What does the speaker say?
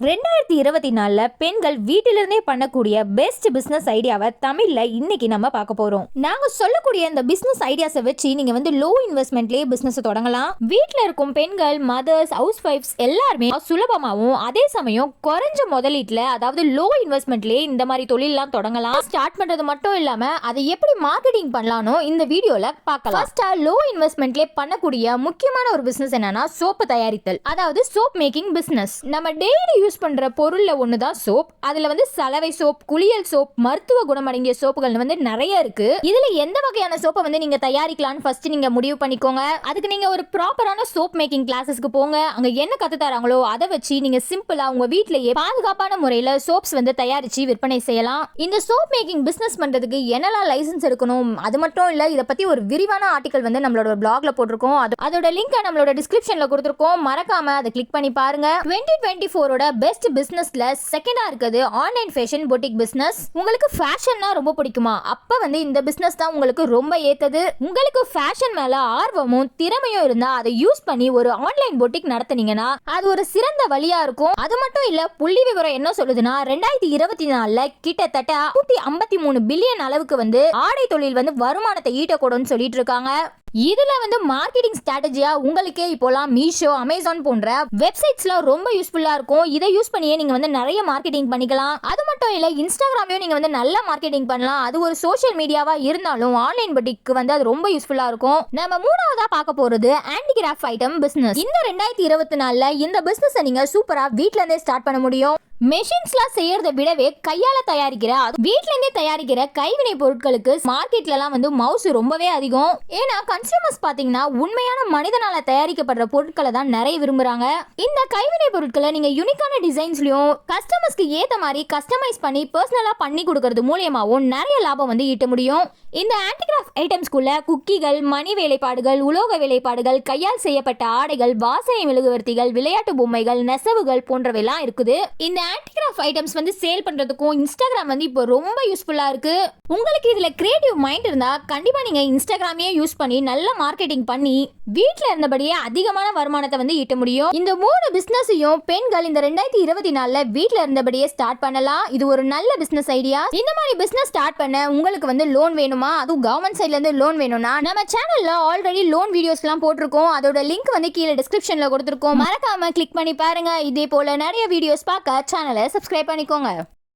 2024 பெண்கள் வீட்டிலிருந்தே பண்ணக்கூடிய பெஸ்ட் பிசினஸ் ஐடியாவை தமிழ்ல இன்னைக்கு நம்ம பார்க்க போறோம். நாங்க சொல்லக்கூடிய இந்த பிசினஸ் ஐடியாஸை வச்சு நீங்க லோ இன்வெஸ்ட்மெண்ட்லயே பிசினஸ் தொடங்கலாம். வீட்ல இருக்கும் பெண்கள், மதர்ஸ், ஹவுஸ் வைஃப்ஸ் எல்லாருமே சுலபமாவும் அதே சமயம் குறைஞ்ச முதலீட்டுல, அதாவது லோ இன்வெஸ்ட்மெண்ட்லயே இந்த மாதிரி தொழிலெல்லாம் தொடங்கலாம். ஸ்டார்ட் பண்றது மட்டும் இல்லாம அதை எப்படி மார்க்கெட்டிங் பண்ணலாம்னு இந்த வீடியோல பார்க்கலாம். ஃபர்ஸ்டா லோ இன்வெஸ்ட்மெண்ட்லயே பண்ணக்கூடிய முக்கியமான ஒரு பிசினஸ் என்னன்னா சோப்பு தயாரித்தல், அதாவது சோப் மேக்கிங் பிசினஸ். நம்ம டெய்லி யூஸ் பண்ற பொருள்ல ஒண்ணுதான் சோப். அதுல சலவை சோப், குளியல் சோப், மருத்துவ குணமடங்கிய சோப்புகள் நிறைய இருக்கு. இதுல எந்த வகையான சோப்பை நீங்க தயாரிக்கலாம்னு ஃபர்ஸ்ட் நீங்க முடிவு பண்ணிக்கோங்க. அதுக்கு நீங்க ஒரு ப்ராப்பரான சோப் மேக்கிங் கிளாஸஸ்க்கு போங்க. அங்க என்ன கத்து தராங்களோ அதை வச்சு நீங்க சிம்பிளா உங்க வீட்லயே பாதுகாப்பான முறையில சோப்ஸ் தயாரிச்சு விற்பனை செய்யலாம். இந்த சோப் மேக்கிங் பிசினஸ் பண்றதுக்கு என்னெல்லாம் லைசன்ஸ் எடுக்கணும், அது மட்டும் இல்ல, இத பத்தி ஒரு விரிவான ஆர்டிகல் நம்மளோட பிளாக்ல போட்டிருக்கோம். அதோட லிங்க் நம்மளோட டிஸ்கிரிப்ஷன்ல கொடுத்திருக்கோம். மறக்காம அதை கிளிக் பண்ணி பாருங்க. 2024 பெஸ்ட் பிசினஸ்ல செகண்டா இருக்குது ஆன்லைன் ஃபேஷன் பொட்டிக் பிசினஸ். உங்களுக்கு ஃபேஷன்னா ரொம்ப பிடிக்குமா? அப்ப இந்த பிசினஸ் தான் உங்களுக்கு ரொம்ப ஏத்தது. உங்களுக்கு ஃபேஷன் மேல ஆர்வமும் திறமையும் இருந்தா அதை யூஸ் பண்ணி ஒரு ஆன்லைன் பொட்டிக் நடத்துனீங்கன்னா அது ஒரு சிறந்த வழியா இருக்கும். அது மட்டும் இல்ல, புள்ளி விவரம் என்ன சொல்லுதுன்னா 2024 கிட்டத்தட்ட 153 பில்லியன் அளவுக்கு ஆடை தொழில் வருமானத்தை ஈட்டக்கூடும் சொல்லிட்டு இருக்காங்க. இதுல மார்க்கெட்டிங் ஸ்ட்ராட்டஜியா உங்களுக்கே இப்போலாம் மீஷோ, அமேசான் போன்ற வெப்சைட்ஸ்லாம் ரொம்ப யூஸ்ஃபுல்லா இருக்கும். இதை யூஸ் பண்ணியே நீங்க நிறைய மார்க்கெட்டிங் பண்ணிக்கலாம். அது மட்டும் இல்ல, இன்ஸ்டாகிராமையும் நீங்க நல்ல மார்க்கெட்டிங் பண்ணலாம். அது ஒரு சோஷியல் மீடியாவா இருந்தாலும் ஆன்லைன் பொட்டிக்கு அது ரொம்ப யூஸ்ஃபுல்லா இருக்கும். நம்ம மூணாவதா பார்க்க போறது ஹேண்டிகிராஃப்ட் ஐட்டம் பிசினஸ். இந்த 2024 இந்த பிசினஸ் நீங்க சூப்பரா வீட்ல இருந்தே ஸ்டார்ட் பண்ண முடியும். மெஷின்ஸ்லாம் செய்யறதை விடவே கையால தயாரிக்கிற, வீட்ல இருந்தே தயாரிக்கிற கைவினை பொருட்களுக்கு மார்க்கெட்ல எல்லாம் மவுஸ் ரொம்பவே அதிகம். ஏன்னா கன்சியூமர்ஸ் பாத்தீங்கன்னா உண்மையான மனிதனால தயாரிக்கப்படுற பொருட்களை தான் நிறைய விரும்புறாங்க. இந்த கைவினை பொருட்களை நீங்க யூனிக்கான டிசைன்ஸ்லயும் கஸ்டமர்ஸ்க்கு ஏத்த மாதிரி கஸ்டமைஸ் பண்ணி பர்சனலா பண்ணி கொடுக்கறது மூலியமாவும் நிறைய லாபம் ஈட்ட முடியும். இந்த ஹேண்டிகிராஃப்ட் ஐட்டம்ஸ்குள்ள குக்கிகள், மணி வேலைப்பாடுகள், உலோக வேலைப்பாடுகள், கையால் செய்யப்பட்ட ஆடைகள், வாசனை மெழுகுவர்த்திகள், விளையாட்டு பொம்மைகள், நெசவுகள் போன்றவைலாம் இருக்குது. இந்த ஹேண்டிகிராஃப்ட் ஐட்டம்ஸ் சேல் பண்றதுக்கும் இன்ஸ்டாகிராம் இப்போ ரொம்ப யூஸ்ஃபுல்லா இருக்கு. உங்களுக்கு இதுல கிரியேட்டிவ் மைண்ட் இருந்தா கண்டிப்பா நீங்க இன்ஸ்டாகிராமையே யூஸ் பண்ணி நல்ல மார்க்கெட்டிங் பண்ணி வீட்ல இருந்தபடியே அதிகமான வருமானத்தை ஈட்ட முடியும். இந்த 3 பிசினஸையும் பெண்கள் இந்த 2024 வீட்ல இருந்தபடியே ஸ்டார்ட் பண்ணலாம். இது ஒரு நல்ல பிசினஸ் ஐடியா. இந்த மாதிரி பிசினஸ் ஸ்டார்ட் பண்ண உங்களுக்கு லோன் வேணுமா? அதுவும் கவர்மெண்ட் சைட்ல இருந்து லோன் வேணும்னா நம்ம சேனல்ல ஆல்ரெடி லோன் வீடியோஸ்லாம் போட்டிருக்கோம். அதோட லிங்க் கீழே டிஸ்கிரிப்ஷன்ல கொடுத்திருக்கோம். மறக்காம கிளிக் பண்ணி பாருங்க. இதே போல நிறைய வீடியோஸ் பார்க்க சேனலை சப்ஸ்கிரைப் பண்ணிக்கோங்க.